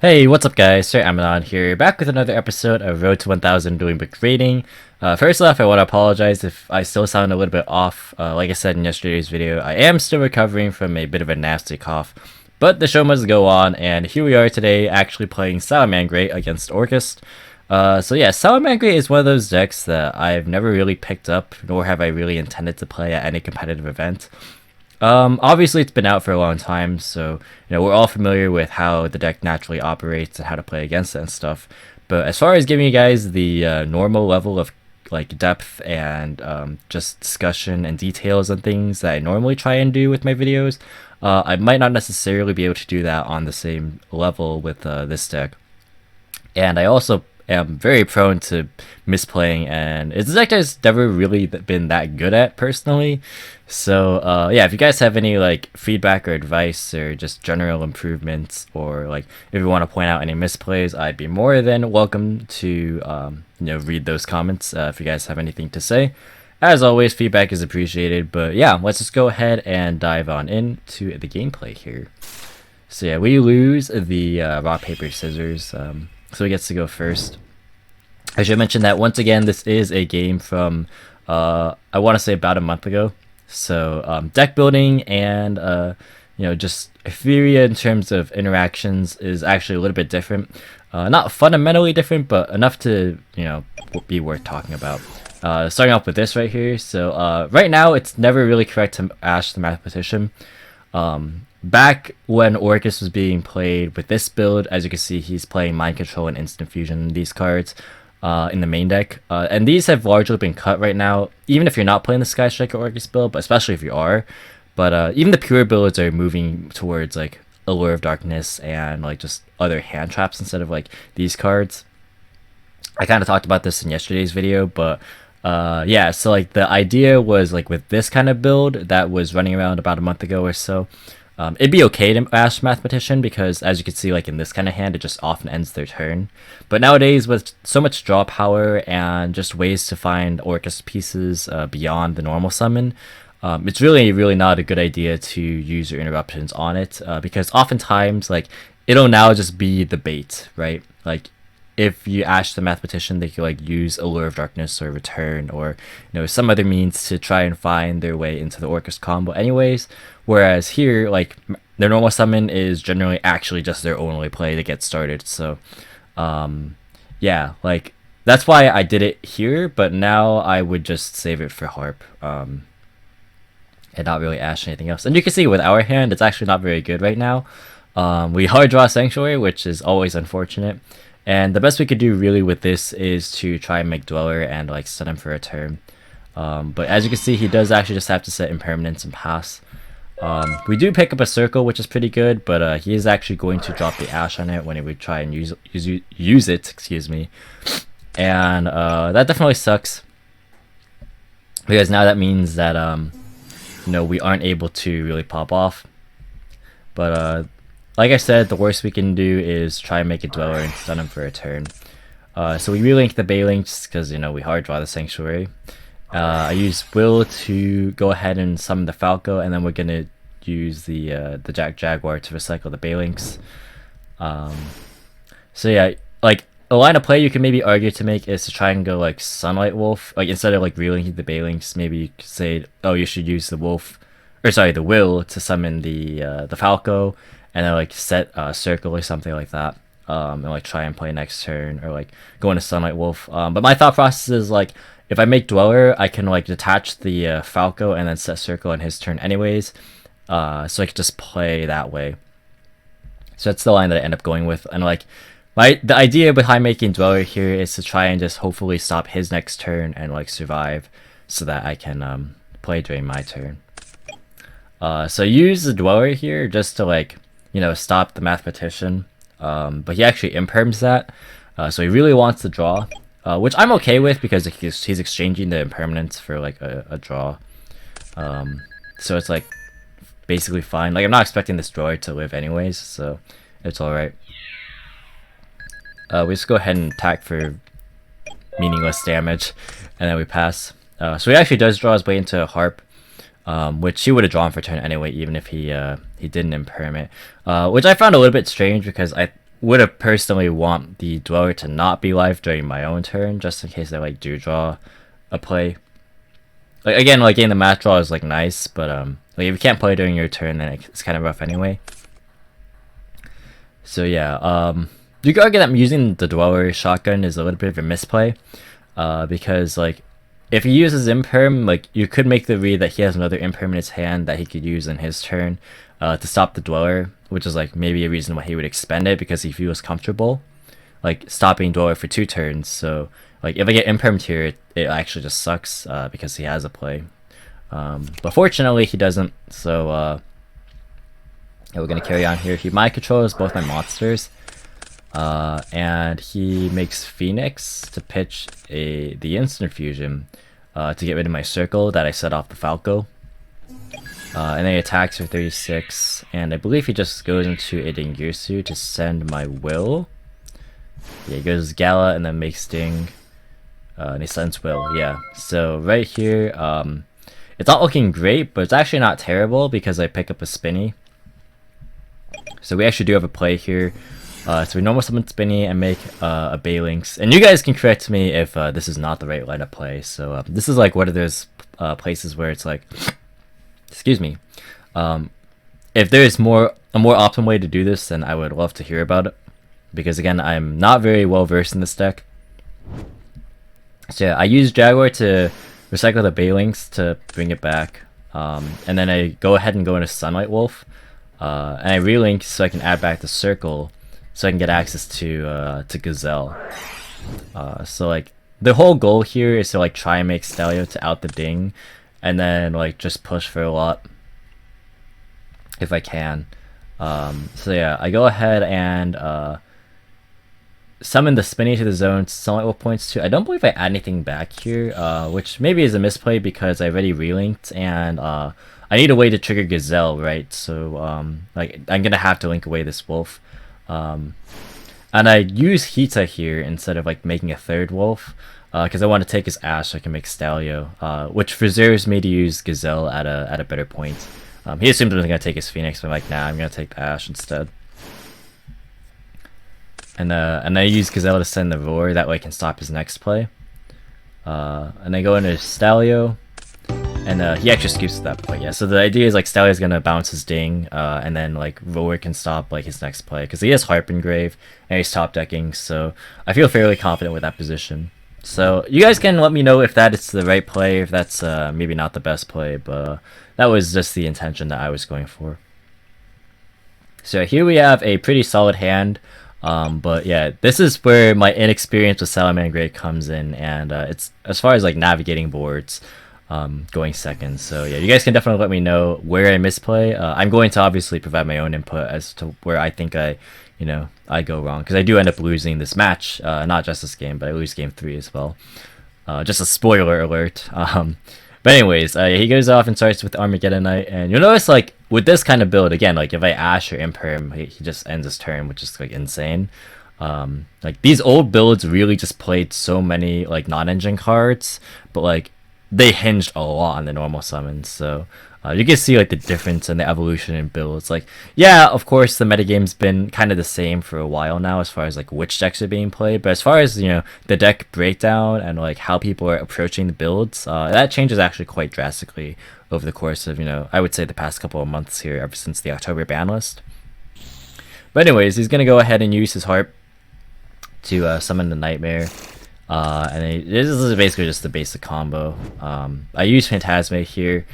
Hey, what's up guys? Sir Emanon here, back with another episode of Road to 1000 DuelingBook rating. First off, I want to apologize if I still sound a little bit off. Like I said in yesterday's video, I am still recovering from a bit of a nasty cough. But the show must go on, and here we are today actually playing Salamangreat against Orcust. So yeah, Salamangreat is one of those decks that I've never really picked up, nor have I really intended to play at any competitive event. Obviously it's been out for a long time, so we're all familiar with how the deck naturally operates and how to play against it and stuff. But as far as giving you guys the normal level of like depth and just discussion and details and things that I normally try and do with my videos, I might not necessarily be able to do that on the same level with this deck. And I also am very prone to misplaying, and it's a deck I've never really been that good at personally. So yeah, if you guys have any like feedback or advice or just general improvements, or like if you want to point out any misplays, I'd be more than welcome to read those comments if you guys have anything to say. As always, feedback is appreciated. But yeah, let's just go ahead and dive on into the gameplay here. So yeah, we lose the rock paper scissors. So he gets to go first. I should mention that once again, this is a game from I want to say about a month ago. So deck building and just Etheria in terms of interactions is actually a little bit different. Not fundamentally different, but enough to be worth talking about. Starting off with this right here. So right now, it's never really correct to Ash the Mathematician. Back when Orcust was being played with this build, as you can see, he's playing Mind Control and Instant Fusion in these cards in the main deck. And these have largely been cut right now, even if you're not playing the Sky Striker Orcust build, but especially if you are. But even the pure builds are moving towards like Allure of Darkness and like just other hand traps instead of like these cards. I kind of talked about this in yesterday's video, but yeah, so like the idea was like with this kind of build that was running around about a month ago or so, it'd be okay to Ash Mathematician because, as you can see, like in this kind of hand, it just often ends their turn. But nowadays, with so much draw power and just ways to find Orcust pieces beyond the normal summon, it's really not a good idea to use your interruptions on it because oftentimes, like, it'll now just be the bait, right? Like, if you Ash the Mathematician, they could like use Allure of Darkness or Return or some other means to try and find their way into the Orcust combo anyways. Whereas here, like, their normal summon is generally actually just their only play to get started. So yeah, like that's why I did it here, but now I would just save it for Harp and not really Ash anything else. And you can see with our hand, it's actually not very good right now. We hard draw Sanctuary, which is always unfortunate. And the best we could do really with this is to try and make Dweller and like set him for a turn. But as you can see, he does actually just have to set Impermanence and pass. We do pick up a Circle, which is pretty good, but he is actually going to drop the Ash on it when he would try and use it, excuse me. And that definitely sucks, because now that means that we aren't able to really pop off. But like I said, the worst we can do is try and make a Dweller and stun him for a turn. So we relink the Balinks because we hard draw the Sanctuary. I use Will to go ahead and summon the Falco, and then we're gonna use the Jaguar to recycle the Balinks. So yeah, like a line of play you can maybe argue to make is to try and go like Sunlight Wolf, like instead of like relinking the Balinks, maybe you could say, oh, you should use the Wolf, or sorry, the Will to summon the Falco, and then like set a Circle or something like that. And like try and play next turn, or like go into Sunlight Wolf. But my thought process is like, if I make Dweller, I can like detach the Falco and then set Circle on his turn anyways. So I could just play that way. So that's the line that I end up going with. And like the idea behind making Dweller here is to try and just hopefully stop his next turn and like survive, so that I can play during my turn. So use the Dweller here just to like stop the Mathematician. But he actually imperms that, so he really wants to draw, which I'm okay with because he's exchanging the impermanence for like a draw. So it's like basically fine. Like I'm not expecting this drawer to live anyways, so it's alright. We just go ahead and attack for meaningless damage, and then we pass. So he actually does draw his way into a Harp, which he would have drawn for turn anyway, even if he didn't imperm it. Which I found a little bit strange because would have personally want the Dweller to not be live during my own turn, just in case I like do draw a play. Like again, like getting the match draw is like nice, but like if you can't play during your turn, then it's kind of rough anyway. So yeah, you could argue that using the Dweller shotgun is a little bit of a misplay, because like if he uses imperm, like you could make the read that he has another imperm in his hand that he could use in his turn to stop the Dweller, which is like maybe a reason why he would expend it, because he feels comfortable like stopping Dweller for 2 turns. So like if I get impermed here, it actually just sucks because he has a play. But fortunately he doesn't, so yeah, we're gonna carry on here. He mind controls both my monsters, and he makes Phoenix to pitch the instant fusion to get rid of my circle that I set off the Falco. And then he attacks for 36, and I believe he just goes into a Dingirsu to send my Will. Yeah, he goes Gala and then makes Ding, and he sends Will. Yeah, so right here, it's not looking great, but it's actually not terrible because I pick up a Spinny. So we actually do have a play here. So we normal summon Spinny and make a Baylynx. And you guys can correct me if this is not the right line of play. So this is like one of those places where it's like, excuse me, if there's a more optimal way to do this, then I would love to hear about it. Because again, I'm not very well versed in this deck. So yeah, I use Jaguar to recycle the Baylynx to bring it back. And then I go ahead and go into Sunlight Wolf. And I relink so I can add back the circle, so I can get access to Gazelle. So like the whole goal here is to like try and make Stalio to out the Ding, and then like just push for a lot if I can. So yeah, I go ahead and summon the Spinny to the zone. Sunlight Wolf points to. I don't believe I add anything back here, which maybe is a misplay because I already relinked, and I need a way to trigger Gazelle, right? So like I'm gonna have to link away this wolf. And I use Hita here instead of like making a third wolf, because I want to take his Ash so I can make Stalio, which reserves me to use Gazelle at a better point. He assumed I was gonna take his Phoenix, but I'm like, nah, I'm gonna take the Ash instead. And I use Gazelle to send the Roar, that way I can stop his next play. And I go into Stalio, and he actually scoops to that point. Yeah, so the idea is like Stalio's gonna bounce his Ding, and then like Roar can stop like his next play, because he has Harp Engrave and he's top decking, so I feel fairly confident with that position. So you guys can let me know if that is the right play, if that's maybe not the best play, but that was just the intention that I was going for. So here we have a pretty solid hand. But yeah, this is where my inexperience with Salamangreat comes in, and it's as far as like navigating boards, going second. So yeah, you guys can definitely let me know where I misplay. I'm going to obviously provide my own input as to where I think I go wrong, because I do end up losing this match, not just this game, but I lose game 3 as well. Just a spoiler alert. But anyways, he goes off and starts with Armageddonite, and you'll notice like with this kind of build, again, like if I Ash or Imperm, he just ends his turn, which is like insane. Like these old builds really just played so many like non-engine cards, but like they hinged a lot on the normal summons, so you can see like the difference in the evolution in builds. Like yeah, of course the metagame's been kind of the same for a while now as far as like which decks are being played, but as far as the deck breakdown and like how people are approaching the builds, that changes actually quite drastically over the course of I would say the past couple of months here, ever since the October ban list. But anyways, he's gonna go ahead and use his Harp to summon the Nightmare. And this is basically just the basic combo. I use Phantasma here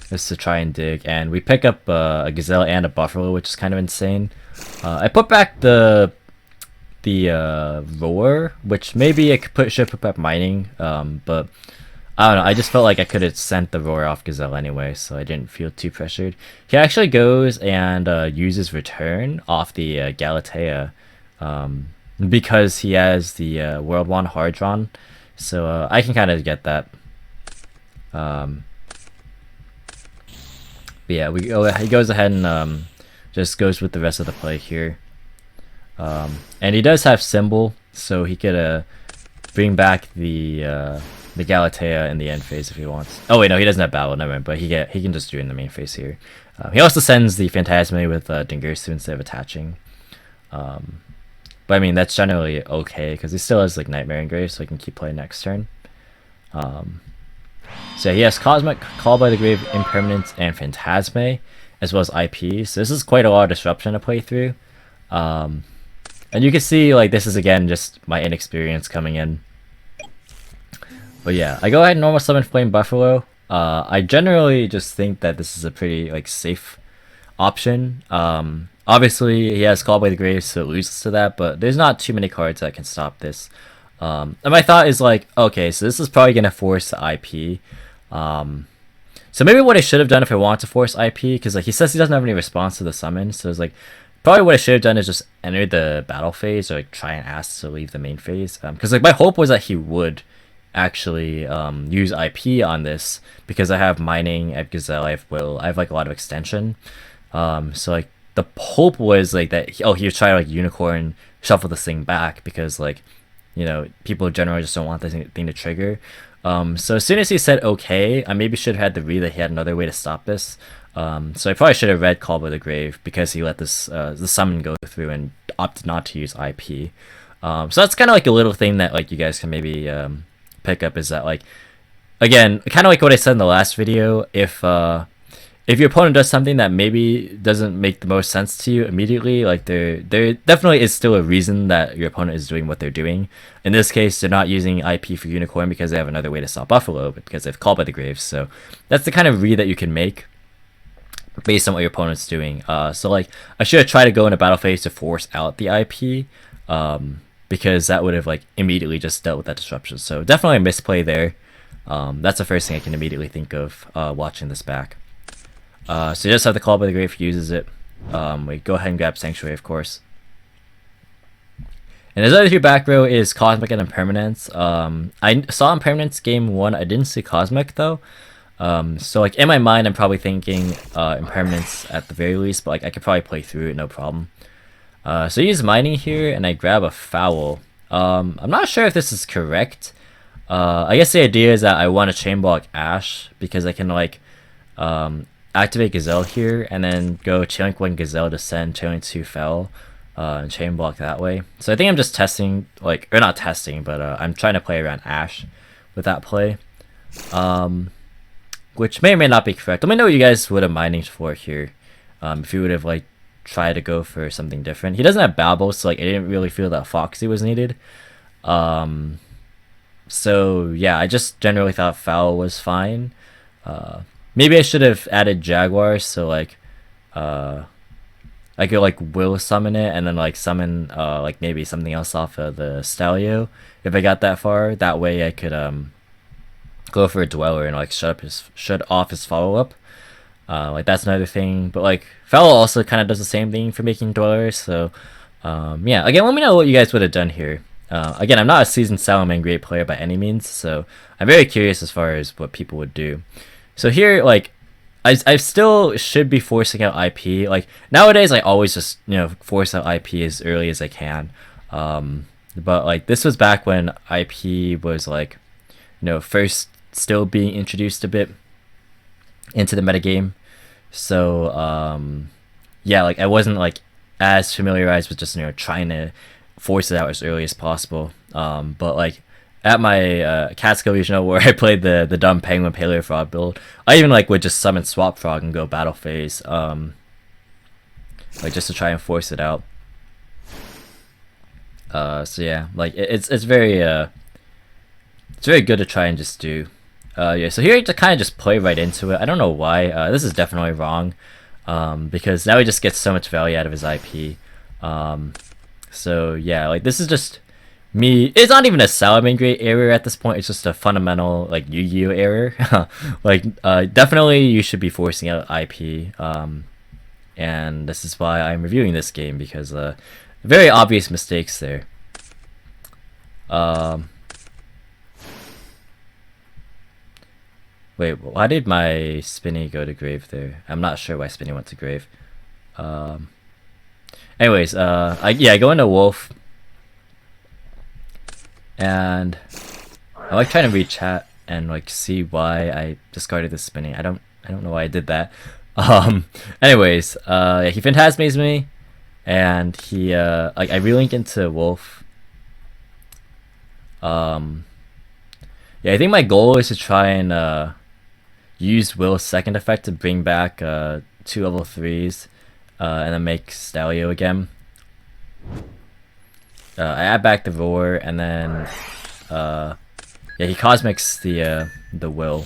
just to try and dig, and we pick up a Gazelle and a Buffalo, which is kind of insane. I put back the Roar, which maybe I should put back Mining, but I don't know, I just felt like I could have sent the Roar off Gazelle anyway, so I didn't feel too pressured. He actually goes and uses Return off the Galatea, because he has the World 1 hard drawn, so I can kind of get that. But yeah, he goes ahead and just goes with the rest of the play here, and he does have Symbol, so he could bring back the Galatea in the end phase if he wants. Oh wait, no, he doesn't have Battle, never mind, but he can just do it in the main phase here. He also sends the Phantasma with Dingirsu instead of attaching. But I mean, that's generally okay because he still has like Nightmare Engrave, so he can keep playing next turn. So he has Cosmic, Call by the Grave, Impermanence, and Phantasme, as well as IP. So this is quite a lot of disruption to play through. And you can see like this is again just my inexperience coming in. But yeah, I go ahead and normal summon Flame Buffalo. I generally just think that this is a pretty like safe option. Obviously he has Call by the Grave, so it loses to that, but there's not too many cards that can stop this. And my thought is like, okay, so this is probably gonna force the IP. So maybe what I should have done if I want to force IP, because like he says he doesn't have any response to the summon, so it's like probably what I should have done is just enter the battle phase or like try and ask to leave the main phase. Because like my hope was that he would actually use IP on this, because I have Mining, I have Gazelle, I have Will, I have like a lot of extension. So like the hope was like that he was trying to like Unicorn shuffle this thing back, because like, you know, people generally just don't want this thing to trigger. So as soon as he said okay, I maybe should have had to read that he had another way to stop this. So I probably should have read Call by the Grave, because he let this the summon go through and opted not to use IP. So that's kind of like a little thing that like you guys can maybe pick up, is that like, again, kind of like what I said in the last video, if your opponent does something that maybe doesn't make the most sense to you immediately, like there definitely is still a reason that your opponent is doing what they're doing. In this case, they're not using IP for Unicorn because they have another way to stop Buffalo, but because they've Called by the Grave. So that's the kind of read that you can make based on what your opponent's doing. So like I should have tried to go in a battle phase to force out the IP, because that would have like immediately just dealt with that disruption. So definitely a misplay there. That's the first thing I can immediately think of watching this back. So you just have to Call by the Grave, uses it. We go ahead and grab Sanctuary, of course. And his other two back row is Cosmic and Impermanence. I saw Impermanence game 1, I didn't see Cosmic though. So like in my mind, I'm probably thinking Impermanence at the very least, but like I could probably play through it, no problem. So I use Mining here, and I grab a Foul. I'm not sure if this is correct. I guess the idea is that I want to chain block Ash, because I can like activate Gazelle here, and then go Chainlink 1 Gazelle to send Chainlink 2 Foul, and chain block that way. So I think I'm just testing, like, or not testing, but I'm trying to play around Ash with that play. Which may or may not be correct. Let me know what you guys would have Mining for here. If you would have like tried to go for something different. He doesn't have Babble, so like I didn't really feel that Foxy was needed. So yeah, I just generally thought Foul was fine. Maybe I should have added Jaguar, so like I could like will summon it and then like summon like maybe something else off of the Stalio if I got that far. That way I could go for a Dweller and like shut off his follow-up. Like that's another thing. But like Foul also kind of does the same thing for making Dwellers. So yeah, again, let me know what you guys would have done here. Again, I'm not a seasoned Salamangreat player by any means, so I'm very curious as far as what people would do. So here, like, I still should be forcing out IP. Like, nowadays, I always just, you know, force out IP as early as I can. But, like, this was back when IP was, like, you know, first still being introduced a bit into the metagame. So, yeah, like, I wasn't, like, as familiarized with just, you know, trying to force it out as early as possible. But, like, at my Catskill Regional, where I played the dumb Penguin Paleo Frog build, I even like would just summon Swap Frog and go battle phase, like just to try and force it out. So yeah, like it's very good to try and just do. Yeah, so here to kind of just play right into it. I don't know why. This is definitely wrong, because now he just gets so much value out of his IP. So yeah, like this is just me. It's not even a Salamangreat error at this point. It's just a fundamental like Yu-Gi-Oh error. Like definitely you should be forcing out IP. And this is why I'm reviewing this game, because very obvious mistakes there. Wait, why did my Spinny go to grave there? I'm not sure why Spinny went to grave. Anyways, I go into Wolf. And I like trying to read chat and like see why I discarded the Spinny. I don't know why I did that. Anyways, yeah, he Phantasmes me, and he like I relink into Wolf. Yeah, I think my goal is to try and use Will's second effect to bring back 2 level 3s, and then make Stalio again. I add back the Roar, and then yeah, he cosmics the Will.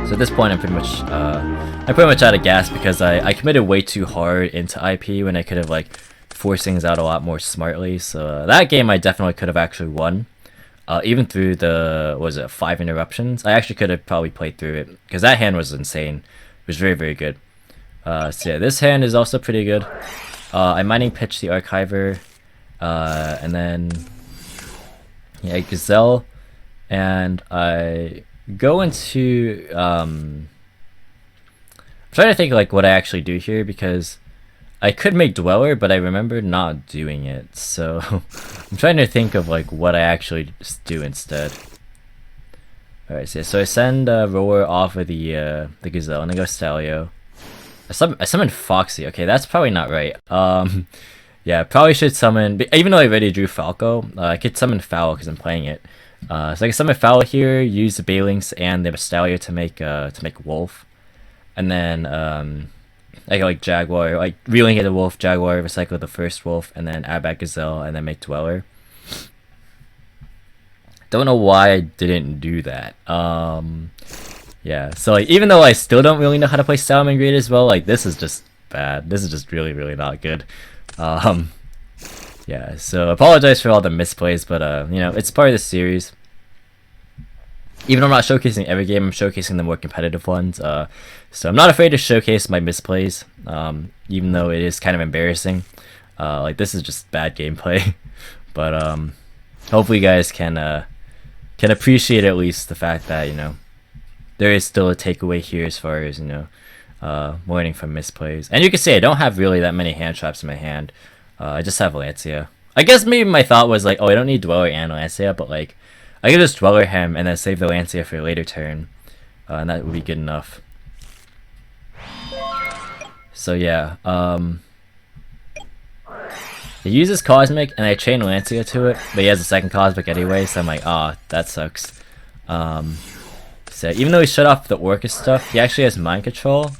So at this point, I'm pretty much out of gas because I committed way too hard into IP when I could have like forced things out a lot more smartly. So that game I definitely could have actually won, even through the 5 interruptions. I actually could have probably played through it because that hand was insane. It was very, very good. So yeah, this hand is also pretty good. I mining pitch the Archiver, and then yeah, Gazelle, and I go into I'm trying to think like what I actually do here, because I could make Dweller, but I remember not doing it, so I'm trying to think of like what I actually do instead. Alright, so I send Roar off of the Gazelle, and I go Stalio. I summon Foxy. Okay, that's probably not right. Yeah, probably should summon, even though I already drew Falco, I could summon Foul because I'm playing it. So I can summon Foul here, use the Balinks and the Stalio to make Wolf, and then I go like Jaguar, like relink the Wolf, Jaguar, recycle the first Wolf, and then add back Gazelle, and then make Dweller. Don't know why I didn't do that. Yeah, so like even though I still don't really know how to play Salamangreat as well, like this is just bad. This is just really, really not good. Yeah, so apologize for all the misplays, but you know, it's part of the series. Even though I'm not showcasing every game, I'm showcasing the more competitive ones. So I'm not afraid to showcase my misplays, even though it is kind of embarrassing. Like this is just bad gameplay, but hopefully you guys can appreciate at least the fact that, you know, there is still a takeaway here as far as, you know, learning from misplays. And you can see I don't have really that many hand traps in my hand. I just have Lancia. I guess maybe my thought was like, oh, I don't need Dweller and Lancia, but like I could just Dweller him and then save the Lancia for a later turn, and that would be good enough. So yeah, he uses Cosmic and I chain Lancia to it, but he has a second Cosmic anyway, so I'm like, ah, that sucks. So even though he shut off the Orcust stuff, he actually has Mind Control,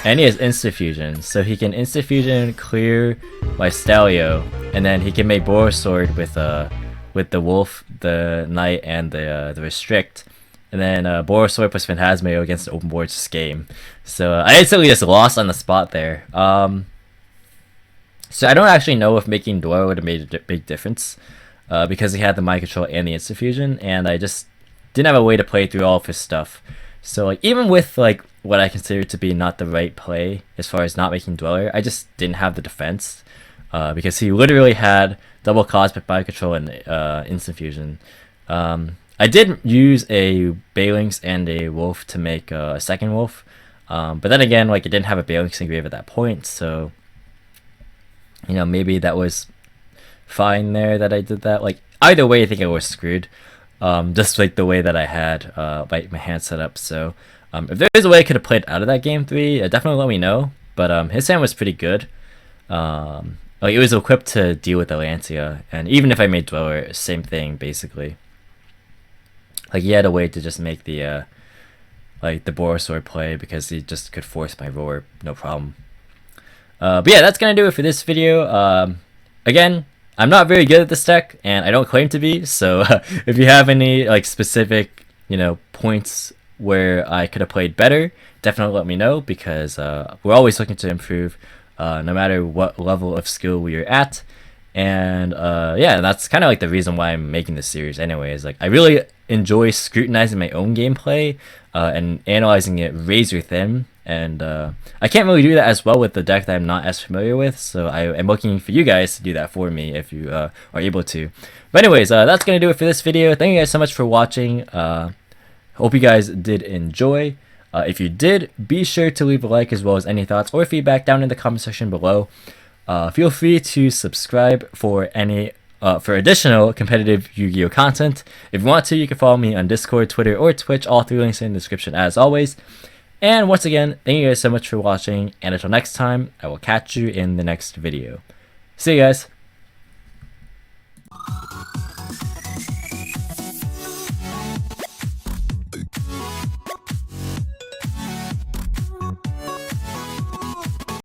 and he has Insta Fusion, so he can Insta Fusion clear my Stalio, and then he can make Boros Sword with the Wolf, the Knight, and the Restrict, and then Boros Sword plus Phantasmeo against the open board just game. So I instantly just lost on the spot there. So I don't actually know if making Dweller would have made a big difference, because he had the Mind Control and the Insta Fusion, and I just didn't have a way to play through all of his stuff. So like even with like what I consider to be not the right play as far as not making Dweller, I just didn't have the defense, because he literally had double Cosmic, Mind Control, and Instant Fusion. I did use a Balinks and a Wolf to make a second Wolf, but then again, like it didn't have a Balinks engrave at that point, so you know, maybe that was fine there that I did that. Like either way, I think I was screwed. Just like the way that I had my hand set up. So if there is a way I could have played out of that game 3, definitely let me know. But his hand was pretty good. Like it was equipped to deal with the Lancia, and even if I made Dweller, same thing basically. Like he had a way to just make the like the Boros Sword play because he just could force my Roar, no problem. But yeah, that's gonna do it for this video. Again, I'm not very good at this deck, and I don't claim to be, so if you have any like specific, you know, points where I could have played better, definitely let me know, because we're always looking to improve, no matter what level of skill we are at. And yeah, that's kind of like the reason why I'm making this series anyways. Like I really enjoy scrutinizing my own gameplay and analyzing it razor thin, and I can't really do that as well with the deck that I'm not as familiar with, so I am looking for you guys to do that for me if you are able to. But anyways, that's gonna do it for this video. Thank you guys so much for watching. Hope you guys did enjoy. If you did, be sure to leave a like as well as any thoughts or feedback down in the comment section below. Feel free to subscribe for any for additional competitive Yu-Gi-Oh content. If you want to, you can follow me on Discord, Twitter, or Twitch. All 3 links in the description as always. And once again, thank you guys so much for watching, and until next time, I will catch you in the next video. See you guys!